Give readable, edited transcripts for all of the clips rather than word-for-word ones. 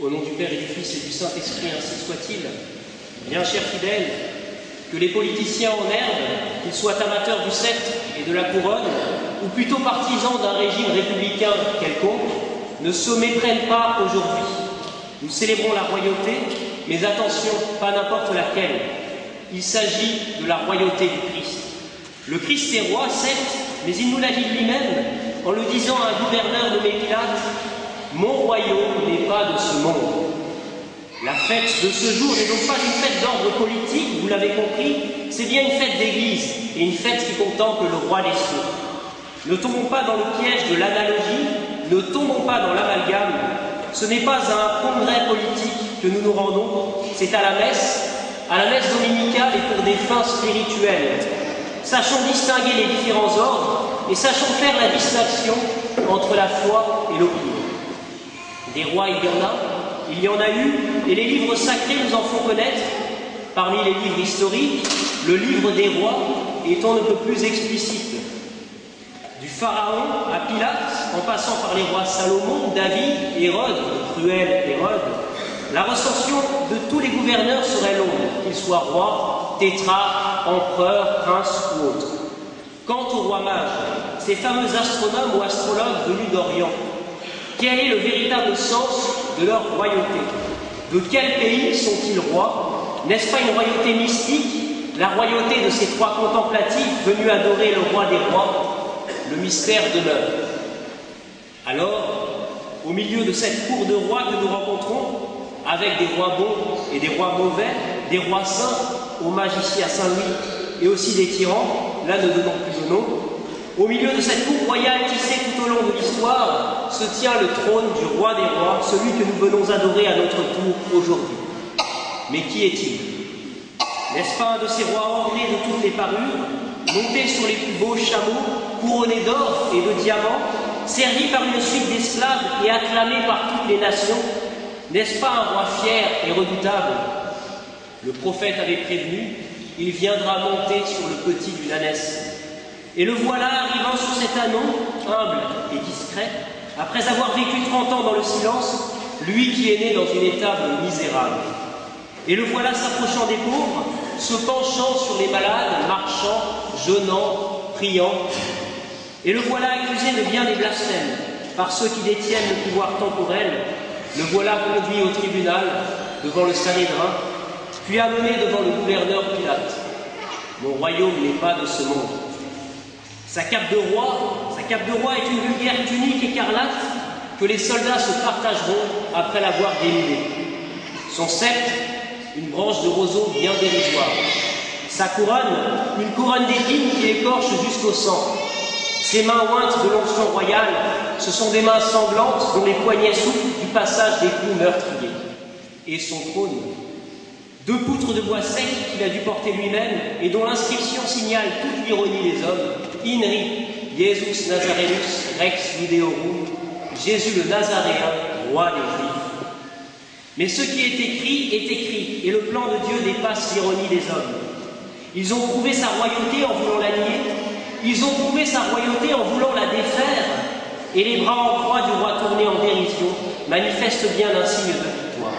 Au nom du Père et du Fils et du Saint-Esprit, ainsi soit-il. Bien chers fidèles, que les politiciens en herbe, qu'ils soient amateurs du sceptre et de la couronne, ou plutôt partisans d'un régime républicain quelconque, ne se méprennent pas aujourd'hui. Nous célébrons la royauté, mais attention, pas n'importe laquelle. Il s'agit de la royauté du Christ. Le Christ est roi, certes, mais il nous l'a dit lui-même en le disant à un gouverneur nommé Pilate: « Mon royaume n'est pas de ce monde. » La fête de ce jour n'est donc pas une fête d'ordre politique, vous l'avez compris, c'est bien une fête d'église et une fête qui contemple le roi des cieux. Ne tombons pas dans le piège de l'analogie, ne tombons pas dans l'amalgame. Ce n'est pas à un congrès politique que nous nous rendons, c'est à la messe dominicale et pour des fins spirituelles. Sachons distinguer les différents ordres et sachons faire la distinction entre la foi et l'opinion. Des rois, il y en a eu, et les livres sacrés nous en font connaître. Parmi les livres historiques, le livre des rois est on ne peut plus explicite. Du Pharaon à Pilate, en passant par les rois Salomon, David, Hérode, le cruel Hérode, la recension de tous les gouverneurs serait longue, qu'ils soient rois, tétrarques, empereurs, princes ou autres. Quant aux rois mages, ces fameux astronomes ou astrologues venus d'Orient, quel est le véritable sens de leur royauté? De quel pays sont-ils rois? N'est-ce pas une royauté mystique, la royauté de ces trois contemplatifs venus adorer le roi des rois? Le mystère demeure. Alors, au milieu de cette cour de rois que nous rencontrons, avec des rois bons et des rois mauvais, des rois saints, hommage ici à Saint-Louis, et aussi des tyrans, là ne donnons plus de nom, au milieu de cette cour royale tissée tout au long de l'histoire, se tient le trône du roi des rois, celui que nous venons adorer à notre tour aujourd'hui. Mais qui est-il? N'est-ce pas un de ces rois ornés de toutes les parures, montés sur les plus beaux chameaux, couronnés d'or et de diamants, servis par une suite d'esclaves et acclamés par toutes les nations? N'est-ce pas un roi fier et redoutable? Le prophète avait prévenu, il viendra monter sur le petit d'une ânesse. Et le voilà arrivant sur cet ânon, humble et discret, après avoir vécu 30 ans dans le silence, lui qui est né dans une étable misérable. Et le voilà s'approchant des pauvres, se penchant sur les malades, marchant, jeûnant, priant. Et le voilà accusé de bien des blasphèmes par ceux qui détiennent le pouvoir temporel. Le voilà conduit au tribunal, devant le Sanhédrin, puis amené devant le gouverneur Pilate. Mon royaume n'est pas de ce monde. Sa cape de roi est une vulgaire tunique écarlate que les soldats se partageront après l'avoir dénudée. Son sceptre, une branche de roseau bien dérisoire. Sa couronne, une couronne d'épines qui écorche jusqu'au sang. Ses mains ointes de l'onction royale, ce sont des mains sanglantes dont les poignets souffrent du passage des coups meurtriers. Et son trône, 2 poutres de bois sec qu'il a dû porter lui-même et dont l'inscription signale toute l'ironie des hommes: INRI, Jesus Nazarenus, Rex Videorum, Jésus le Nazaréen, roi des Juifs. Mais ce qui est écrit, et le plan de Dieu dépasse l'ironie des hommes. Ils ont prouvé sa royauté en voulant la nier, ils ont prouvé sa royauté en voulant la défaire, et les bras en croix du roi tournés en dérision manifestent bien un signe de victoire.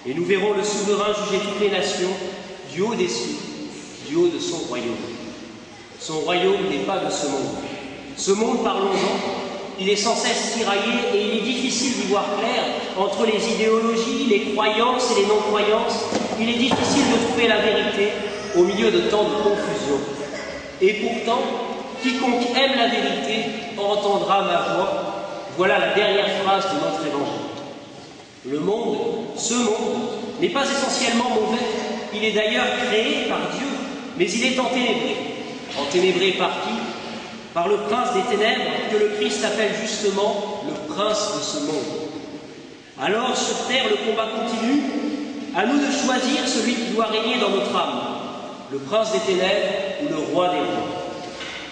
Et nous verrons le souverain juger toutes les nations du haut des cieux, du haut de son royaume. Son royaume n'est pas de ce monde. Ce monde, parlons-en, il est sans cesse tiraillé et il est difficile d'y voir clair entre les idéologies, les croyances et les non-croyances. Il est difficile de trouver la vérité au milieu de tant de confusion. Et pourtant, quiconque aime la vérité entendra ma voix. Voilà la dernière phrase de notre évangile. Le monde, ce monde, n'est pas essentiellement mauvais. Il est d'ailleurs créé par Dieu, mais il est enténébré. Enténébré par qui? Par le prince des ténèbres, que le Christ appelle justement le prince de ce monde. Alors, sur terre, le combat continue. À nous de choisir celui qui doit régner dans notre âme, le prince des ténèbres ou le roi des rois.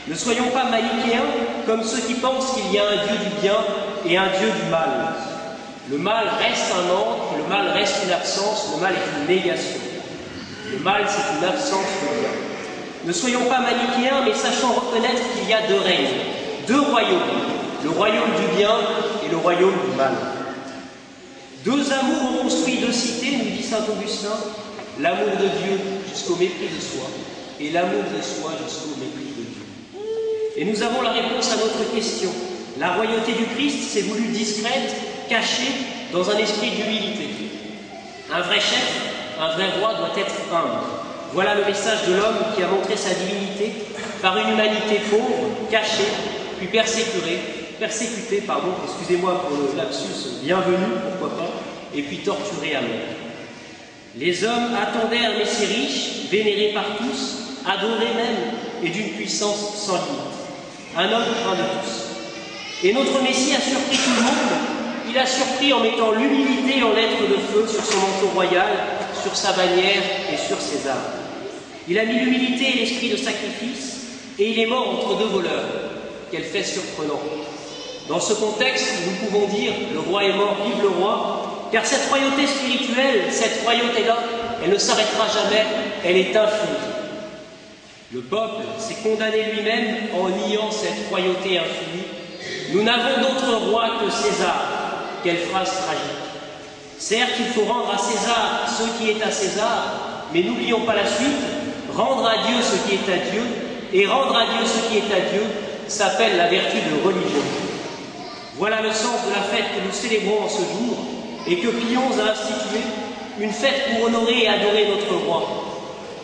Ne soyons pas manichéens comme ceux qui pensent qu'il y a un Dieu du bien et un Dieu du mal. Le mal reste un manque, le mal reste une absence, le mal est une négation. Le mal, c'est une absence de bien. Ne soyons pas manichéens, mais sachons reconnaître qu'il y a 2 règnes, 2 royaumes, le royaume du bien et le royaume du mal. Deux amours ont construit deux cités, nous dit saint Augustin, l'amour de Dieu jusqu'au mépris de soi, et l'amour de soi jusqu'au mépris de Dieu. Et nous avons la réponse à notre question. La royauté du Christ s'est voulue discrète, cachée, dans un esprit d'humilité. Un vrai chef, un vrai roi doit être humble. Voilà le message de l'homme qui a montré sa divinité par une humanité pauvre, cachée, puis persécutée, excusez-moi pour le lapsus, bienvenue, pourquoi pas, et puis torturée à mort. Les hommes attendaient un Messie riche, vénéré par tous, adoré même, et d'une puissance sans limite. Un homme, un de tous. Et notre Messie a surpris tout le monde. Il a surpris en mettant l'humilité en lettres de feu sur son manteau royal, sur sa bannière et sur ses armes. Il a mis l'humilité et l'esprit de sacrifice, et il est mort entre deux voleurs. Quel fait surprenant! Dans ce contexte, nous pouvons dire « le roi est mort, vive le roi », car cette royauté spirituelle, cette royauté-là, elle ne s'arrêtera jamais, elle est infinie. Le peuple s'est condamné lui-même en niant cette royauté infinie. Nous n'avons d'autre roi que César. Quelle phrase tragique. Certes, il faut rendre à César ce qui est à César, mais n'oublions pas la suite. Rendre à Dieu ce qui est à Dieu, et rendre à Dieu ce qui est à Dieu, s'appelle la vertu de religion. Voilà le sens de la fête que nous célébrons en ce jour, et que Pie XI a instituée, une fête pour honorer et adorer notre roi.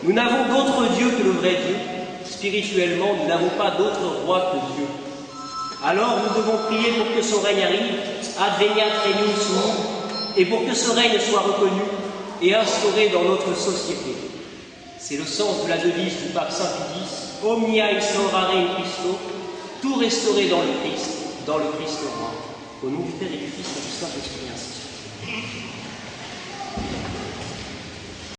Nous n'avons d'autre Dieu que le vrai Dieu. Spirituellement, nous n'avons pas d'autre roi que Dieu. Alors nous devons prier pour que son règne arrive, adveniat regnum suum, et pour que ce règne soit reconnu et instauré dans notre société. C'est le sens de la devise du pape Saint Pie X, Omnia instaurare in Christo, tout restaurer dans le Christ roi. Au nom du Père et du Fils et du Saint-Esprit ainsi.